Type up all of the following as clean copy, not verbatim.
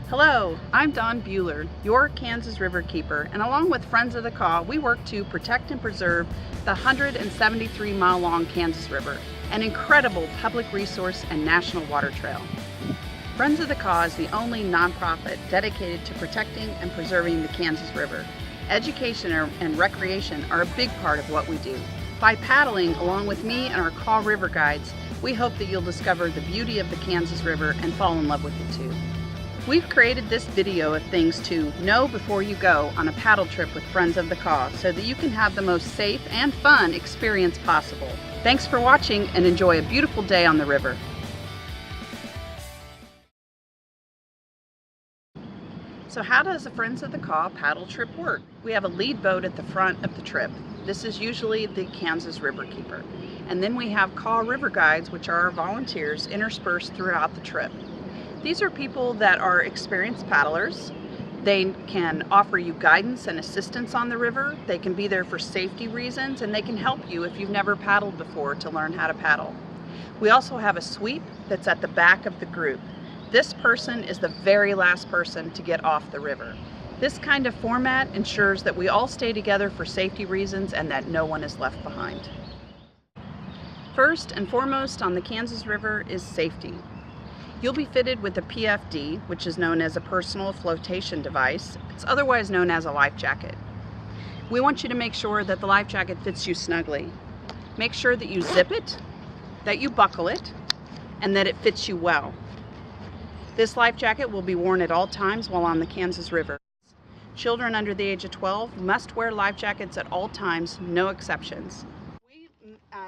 Hello, I'm Dawn Bueller, your Kansas River Keeper, and along with Friends of the Kaw, we work to protect and preserve the 173-mile-long Kansas River, an incredible public resource and national water trail. Friends of the Kaw is the only nonprofit dedicated to protecting and preserving the Kansas River. Education and recreation are a big part of what we do. By paddling along with me and our Kaw River guides, we hope that you'll discover the beauty of the Kansas River and fall in love with it too. We've created this video of things to know before you go on a paddle trip with Friends of the Kaw so that you can have the most safe and fun experience possible. Thanks for watching and enjoy a beautiful day on the river. So how does a Friends of the Kaw paddle trip work? We have a lead boat at the front of the trip. This is usually the Kansas River Keeper. And then we have Kaw River Guides, which are our volunteers interspersed throughout the trip. These are people that are experienced paddlers. They can offer you guidance and assistance on the river. They can be there for safety reasons, and they can help you if you've never paddled before to learn how to paddle. We also have a sweep that's at the back of the group. This person is the very last person to get off the river. This kind of format ensures that we all stay together for safety reasons and that no one is left behind. First and foremost on the Kansas River is safety. You'll be fitted with a PFD, which is known as a personal flotation device. It's otherwise known as a life jacket. We want you to make sure that the life jacket fits you snugly. Make sure that you zip it, that you buckle it, and that it fits you well. This life jacket will be worn at all times while on the Kansas River. Children under the age of 12 must wear life jackets at all times, no exceptions. We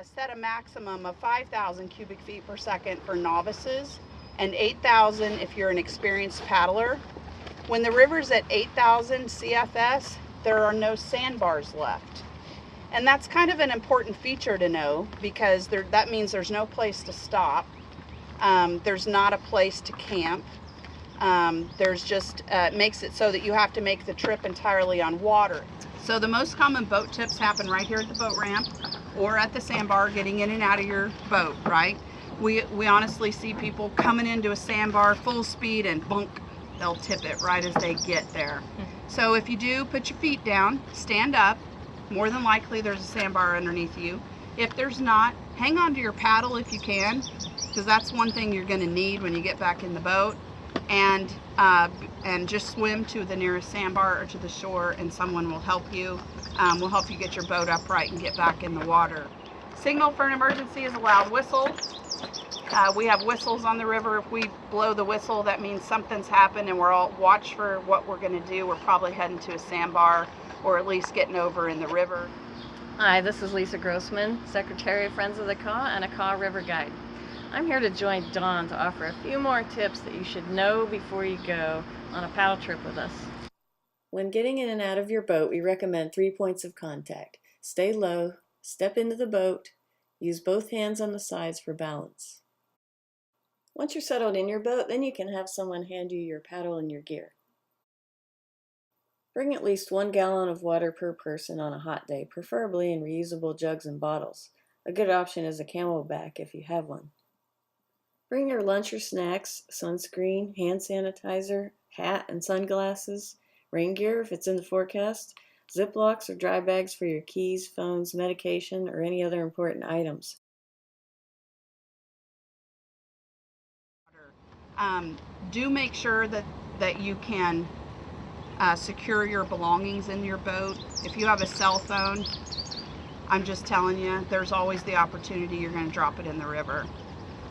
set a maximum of 5,000 cubic feet per second for novices and 8,000 if you're an experienced paddler. When the river's at 8,000 CFS, there are no sandbars left. And that's kind of an important feature to know because that means there's no place to stop. There's not a place to camp. There's just, makes it so that you have to make the trip entirely on water. So the most common boat tips happen right here at the boat ramp or at the sandbar getting in and out of your boat, right? We honestly see people coming into a sandbar full speed and bunk, they'll tip it right as they get there. So if you do, put your feet down, stand up. More than likely there's a sandbar underneath you. If there's not, hang on to your paddle if you can, because that's one thing you're going to need when you get back in the boat. And just swim to the nearest sandbar or to the shore and someone will help you. Will help you get your boat upright and get back in the water. Signal for an emergency is a loud whistle. We have whistles on the river. If we blow the whistle, that means something's happened and we're all watch for what we're going to do. We're probably heading to a sandbar or at least getting over in the river. Hi, this is Lisa Grossman, Secretary of Friends of the Kaw and a Kaw River Guide. I'm here to join Dawn to offer a few more tips that you should know before you go on a paddle trip with us. When getting in and out of your boat, we recommend 3 points of contact. Stay low, step into the boat, use both hands on the sides for balance. Once you're settled in your boat, then you can have someone hand you your paddle and your gear. Bring at least 1 gallon of water per person on a hot day, preferably in reusable jugs and bottles. A good option is a CamelBak if you have one. Bring your lunch or snacks, sunscreen, hand sanitizer, hat and sunglasses, rain gear if it's in the forecast, Ziplocs or dry bags for your keys, phones, medication, or any other important items. Do make sure that you can secure your belongings in your boat. If you have a cell phone, I'm just telling you, there's always the opportunity you're going to drop it in the river.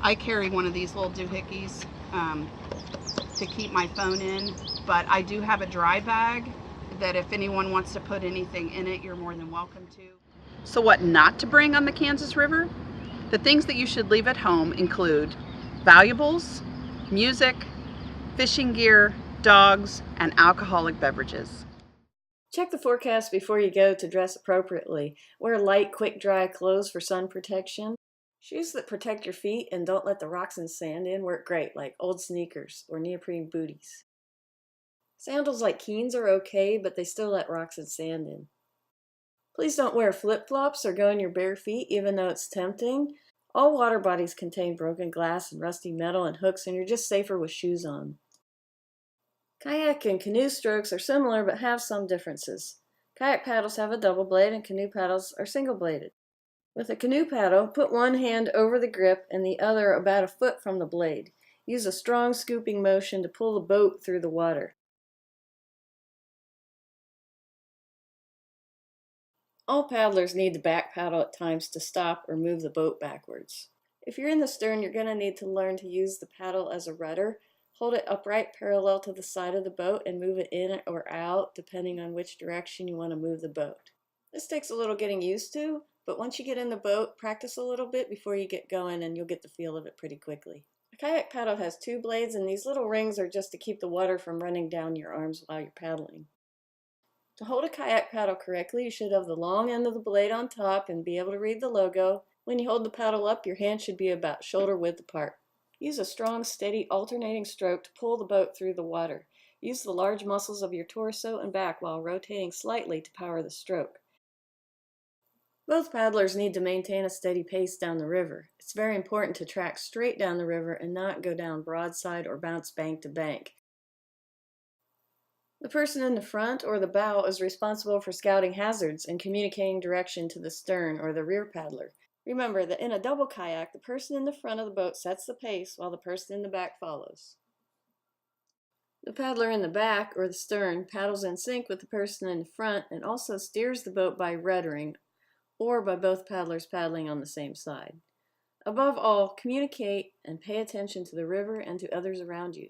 I carry one of these little doohickeys to keep my phone in, but I do have a dry bag that if anyone wants to put anything in it, you're more than welcome to. So what not to bring on the Kansas River? The things that you should leave at home include valuables, music, fishing gear, dogs, and alcoholic beverages. Check the forecast before you go to dress appropriately. Wear light, quick dry clothes for sun protection. Shoes that protect your feet and don't let the rocks and sand in work great, like old sneakers or neoprene booties. Sandals like Keens are okay, but they still let rocks and sand in. Please don't wear flip-flops or go in your bare feet, even though it's tempting. All water bodies contain broken glass and rusty metal and hooks, and you're just safer with shoes on. Kayak and canoe strokes are similar but have some differences. Kayak paddles have a double blade and canoe paddles are single bladed. With a canoe paddle, put one hand over the grip and the other about a foot from the blade. Use a strong scooping motion to pull the boat through the water. All paddlers need the back paddle at times to stop or move the boat backwards. If you're in the stern, you're going to need to learn to use the paddle as a rudder. Hold it upright parallel to the side of the boat and move it in or out depending on which direction you want to move the boat. This takes a little getting used to, but once you get in the boat, practice a little bit before you get going and you'll get the feel of it pretty quickly. A kayak paddle has two blades, and these little rings are just to keep the water from running down your arms while you're paddling. To hold a kayak paddle correctly, you should have the long end of the blade on top and be able to read the logo. When you hold the paddle up, your hand should be about shoulder width apart. Use a strong, steady, alternating stroke to pull the boat through the water. Use the large muscles of your torso and back while rotating slightly to power the stroke. Both paddlers need to maintain a steady pace down the river. It's very important to track straight down the river and not go down broadside or bounce bank to bank. The person in the front or the bow is responsible for scouting hazards and communicating direction to the stern or the rear paddler. Remember that in a double kayak, the person in the front of the boat sets the pace while the person in the back follows. The paddler in the back or the stern paddles in sync with the person in the front and also steers the boat by ruddering or by both paddlers paddling on the same side. Above all, communicate and pay attention to the river and to others around you.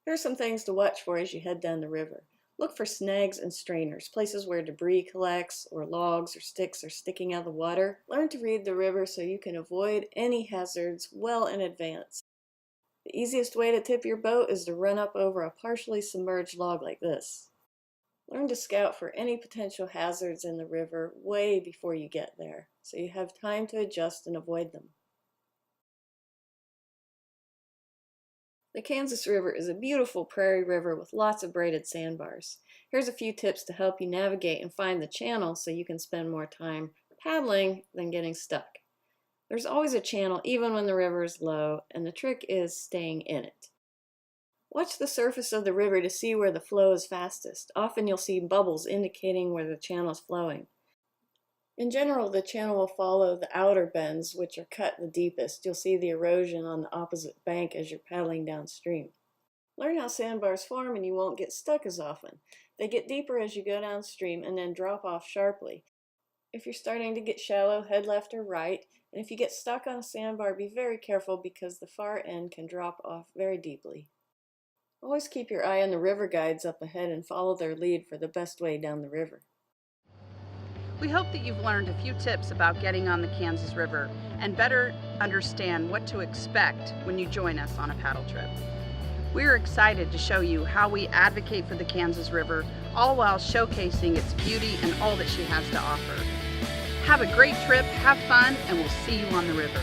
Here are some things to watch for as you head down the river. Look for snags and strainers, places where debris collects or logs or sticks are sticking out of the water. Learn to read the river so you can avoid any hazards well in advance. The easiest way to tip your boat is to run up over a partially submerged log like this. Learn to scout for any potential hazards in the river way before you get there, so you have time to adjust and avoid them. The Kansas River is a beautiful prairie river with lots of braided sandbars. Here's a few tips to help you navigate and find the channel so you can spend more time paddling than getting stuck. There's always a channel even when the river is low, and the trick is staying in it. Watch the surface of the river to see where the flow is fastest. Often you'll see bubbles indicating where the channel is flowing. In general, the channel will follow the outer bends, which are cut the deepest. You'll see the erosion on the opposite bank as you're paddling downstream. Learn how sandbars form and you won't get stuck as often. They get deeper as you go downstream and then drop off sharply. If you're starting to get shallow, head left or right, and if you get stuck on a sandbar, be very careful because the far end can drop off very deeply. Always keep your eye on the river guides up ahead and follow their lead for the best way down the river. We hope that you've learned a few tips about getting on the Kansas River and better understand what to expect when you join us on a paddle trip. We're excited to show you how we advocate for the Kansas River, all while showcasing its beauty and all that she has to offer. Have a great trip, have fun, and we'll see you on the river.